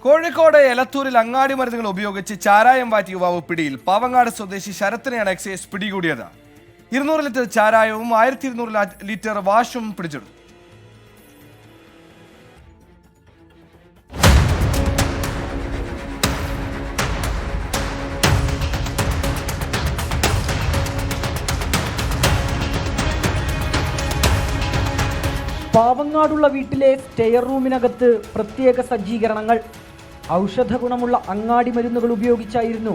കോഴിക്കോട് എലത്തൂരിൽ അങ്ങാടി മരുന്നുകൾ ഉപയോഗിച്ച് ചാരായം വാറ്റിയ യുവാവ് പിടിയിൽ. പാവങ്ങാട് സ്വദേശി ശരത്തിനെയാണ് എക്സൈസ് പിടികൂടിയത്. 200 ലിറ്റർ ചാരായവും 1200 ലിറ്റർ വാഷും പിടിച്ചെടുത്തു. പാവങ്ങാടുള്ള വീട്ടിലെ സ്റ്റെയർ റൂമിനകത്ത് പ്രത്യേക സജ്ജീകരണങ്ങൾ. ഔഷധ ഗുണമുള്ള അങ്ങാടി മരുന്നുകൾ ഉപയോഗിച്ചായിരുന്നു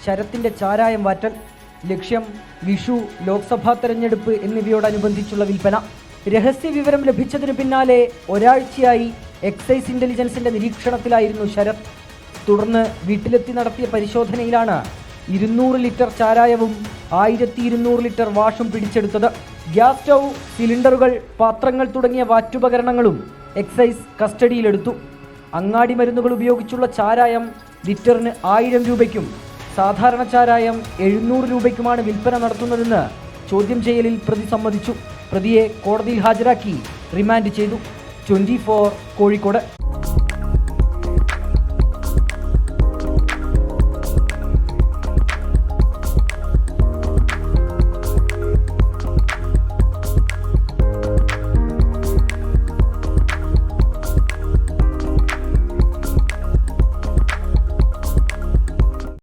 ശരത്തിന്റെ ചാരായം വാറ്റൽ. ലക്ഷ്യം വിഷു, ലോക്സഭാ തെരഞ്ഞെടുപ്പ് എന്നിവയോടനുബന്ധിച്ചുള്ള വിൽപ്പന. രഹസ്യ വിവരം ലഭിച്ചതിന് പിന്നാലെ ഒരാഴ്ചയായി എക്സൈസ് ഇന്റലിജൻസിന്റെ നിരീക്ഷണത്തിലായിരുന്നു ശരത്. തുടർന്ന് വീട്ടിലെത്തി നടത്തിയ പരിശോധനയിലാണ് 200 ലിറ്റർ ചാരായവും 1200 ലിറ്റർ വാഷും പിടിച്ചെടുത്തത്. ഗ്യാസ് സ്റ്റൗ, സിലിണ്ടറുകൾ, പാത്രങ്ങൾ തുടങ്ങിയ വാറ്റുപകരണങ്ങളും എക്സൈസ് കസ്റ്റഡിയിലെടുത്തു. അങ്ങാടി മരുന്നുകൾ ഉപയോഗിച്ചുള്ള ചാരായം ലിറ്ററിന് 1000 രൂപയ്ക്കും സാധാരണ ചാരായം 700 രൂപയ്ക്കുമാണ് വിൽപ്പന നടത്തുന്നതെന്ന് ചോദ്യം ചെയ്യലിൽ പ്രതി സമ്മതിച്ചു. പ്രതിയെ കോടതിയിൽ ഹാജരാക്കി റിമാൻഡ് ചെയ്തു. 24 കോഴിക്കോട്.